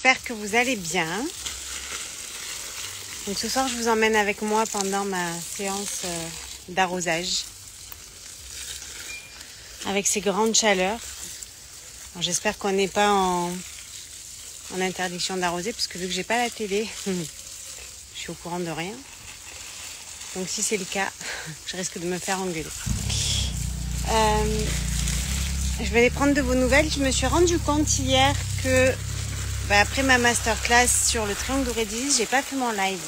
j'espère que vous allez bien. Donc ce soir, je vous emmène avec moi pendant ma séance d'arrosage. Avec ces grandes chaleurs. J'espère qu'on n'est pas en interdiction d'arroser, puisque vu que j'ai pas la télé, je suis au courant de rien. Donc si c'est le cas, je risque de me faire engueuler. Je vais aller prendre de vos nouvelles. Je me suis rendu compte hier que après ma masterclass sur le triangle d'Aurédis, j'ai pas fait mon live.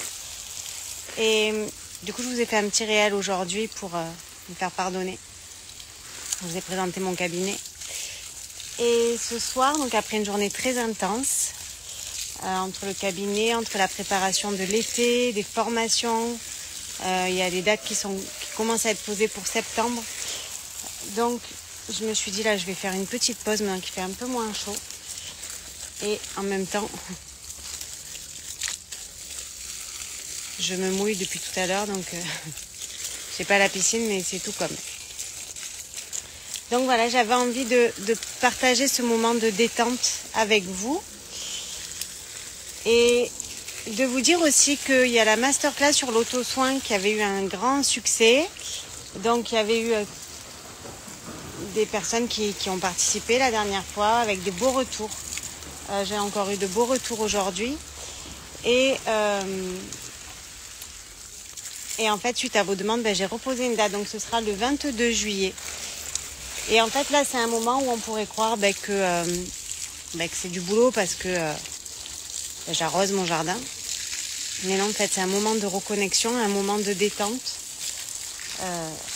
Et du coup, je vous ai fait un petit réel aujourd'hui pour me faire pardonner. Je vous ai présenté mon cabinet. Et ce soir, donc après une journée très intense, entre le cabinet, entre la préparation de l'été, des formations, il y a des dates qui commencent à être posées pour septembre. Donc, je me suis dit là, je vais faire une petite pause maintenant qu'il fait un peu moins chaud. Et en même temps, je me mouille depuis tout à l'heure, donc j'ai pas la piscine, mais c'est tout comme. Donc voilà, j'avais envie de partager ce moment de détente avec vous. Et de vous dire aussi qu'il y a la masterclass sur l'auto-soin qui avait eu un grand succès. Donc il y avait eu des personnes qui ont participé la dernière fois avec des beaux retours. J'ai encore eu de beaux retours aujourd'hui. Et en fait, suite à vos demandes, j'ai reposé une date. Donc ce sera le 22 juillet. Et en fait, là, c'est un moment où on pourrait croire que c'est du boulot parce que j'arrose mon jardin. Mais non, en fait, c'est un moment de reconnexion, un moment de détente.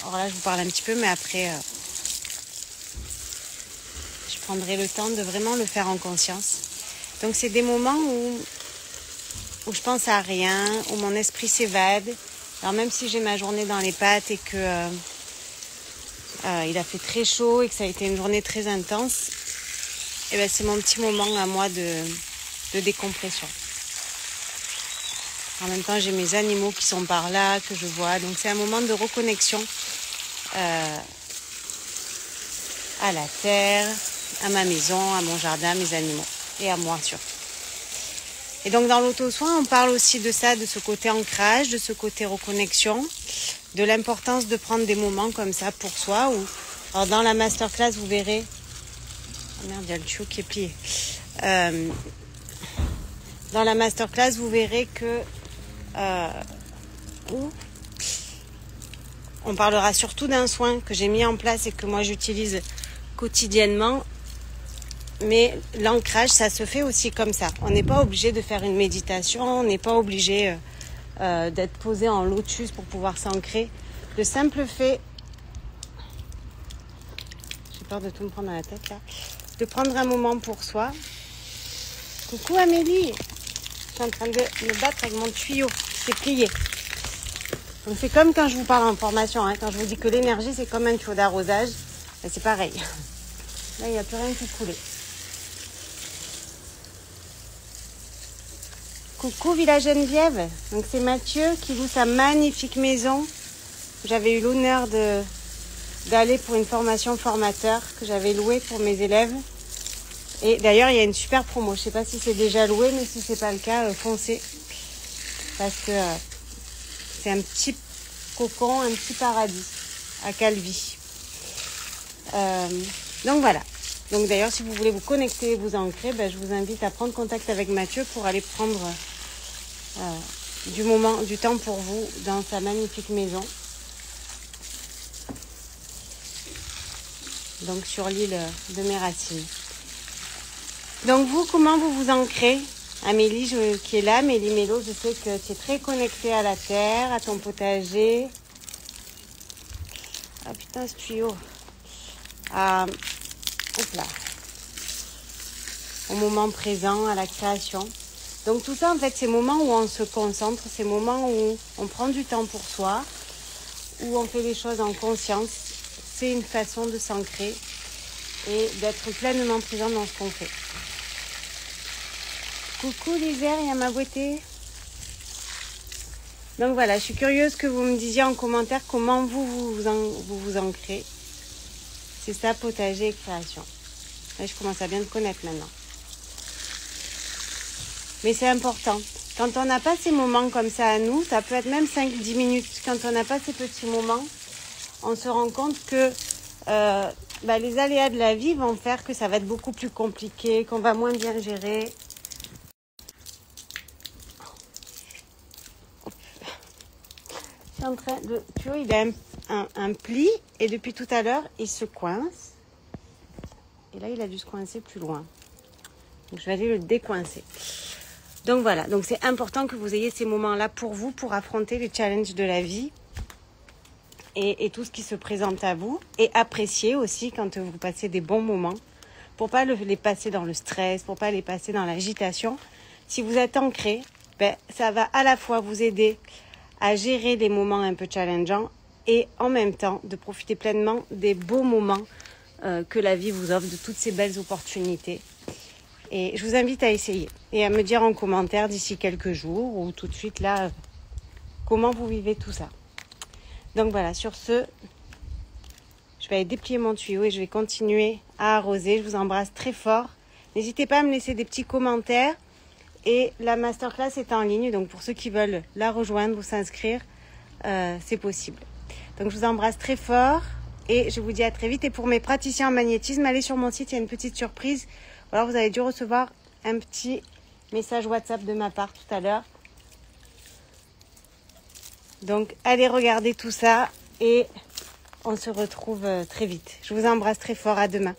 Alors là, je vous parle un petit peu, mais après, je prendrai le temps de vraiment le faire en conscience. Donc, c'est des moments où je pense à rien, où mon esprit s'évade. Alors, même si j'ai ma journée dans les pattes et que il a fait très chaud et que ça a été une journée très intense, et c'est mon petit moment à moi de décompression. En même temps, j'ai mes animaux qui sont par là, que je vois. Donc, c'est un moment de reconnexion à la terre, à ma maison, à mon jardin, à mes animaux et à moi surtout. Et donc, dans l'auto-soin, on parle aussi de ça, de ce côté ancrage, de ce côté reconnexion, de l'importance de prendre des moments comme ça pour soi. Alors, dans la masterclass, vous verrez... Oh merde, il y a le tuyau qui est plié. Dans la masterclass, vous verrez que... on parlera surtout d'un soin que j'ai mis en place et que moi j'utilise quotidiennement. Mais l'ancrage, ça se fait aussi comme ça. On n'est pas obligé de faire une méditation, on n'est pas obligé d'être posé en lotus pour pouvoir s'ancrer. Le simple fait, j'ai peur de tout me prendre dans la tête là, de prendre un moment pour soi. Coucou Amélie, je suis en train de me battre avec mon tuyau, c'est plié. Donc c'est comme quand je vous parle en formation, quand je vous dis que l'énergie c'est comme un tuyau d'arrosage, c'est pareil. Là il n'y a plus rien qui coule. Coucou Villa Geneviève, donc c'est Mathieu qui loue sa magnifique maison. J'avais eu l'honneur d'aller pour une formation formateur que j'avais louée pour mes élèves. Et d'ailleurs il y a une super promo, je ne sais pas si c'est déjà loué, mais si ce n'est pas le cas, foncez. Parce que c'est un petit cocon, un petit paradis à Calvi. Donc voilà. Donc d'ailleurs, si vous voulez vous connecter et vous ancrer, je vous invite à prendre contact avec Mathieu pour aller prendre du temps pour vous dans sa magnifique maison. Donc sur l'île de Méracine. Donc vous, comment vous vous ancrez? Amélie qui est là, Mélie Mélo, je sais que tu es très connectée à la terre, à ton potager. Ah putain, ce tuyau. Hop là. Au moment présent, à la création. Donc tout ça, en fait, c'est moments où on se concentre, c'est moments où on prend du temps pour soi, où on fait les choses en conscience. C'est une façon de s'ancrer et d'être pleinement présent dans ce qu'on fait. Coucou l'hiver, il y a ma beauté. Donc voilà, je suis curieuse que vous me disiez en commentaire comment vous vous ancrez. C'est ça, potager et création. Là, je commence à bien te connaître maintenant. Mais c'est important. Quand on n'a pas ces moments comme ça à nous, ça peut être même 5-10 minutes. Quand on n'a pas ces petits moments, on se rend compte que les aléas de la vie vont faire que ça va être beaucoup plus compliqué, qu'on va moins bien gérer. Je suis en train de... Tu vois, il a un pli et depuis tout à l'heure, il se coince. Et là, il a dû se coincer plus loin. Donc, je vais aller le décoincer. Donc voilà, donc c'est important que vous ayez ces moments-là pour vous, pour affronter les challenges de la vie et tout ce qui se présente à vous. Et apprécier aussi quand vous passez des bons moments, pour pas les passer dans le stress, pour pas les passer dans l'agitation. Si vous êtes ancré, ça va à la fois vous aider à gérer les moments un peu challengeants et en même temps de profiter pleinement des beaux moments que la vie vous offre, de toutes ces belles opportunités. Et je vous invite à essayer et à me dire en commentaire d'ici quelques jours ou tout de suite là, comment vous vivez tout ça. Donc voilà, sur ce, je vais aller déplier mon tuyau et je vais continuer à arroser. Je vous embrasse très fort. N'hésitez pas à me laisser des petits commentaires. Et la masterclass est en ligne, donc pour ceux qui veulent la rejoindre ou s'inscrire, c'est possible. Donc je vous embrasse très fort et je vous dis à très vite. Et pour mes praticiens en magnétisme, allez sur mon site, il y a une petite surprise. Alors vous avez dû recevoir un petit message WhatsApp de ma part tout à l'heure. Donc allez regarder tout ça et on se retrouve très vite. Je vous embrasse très fort, à demain.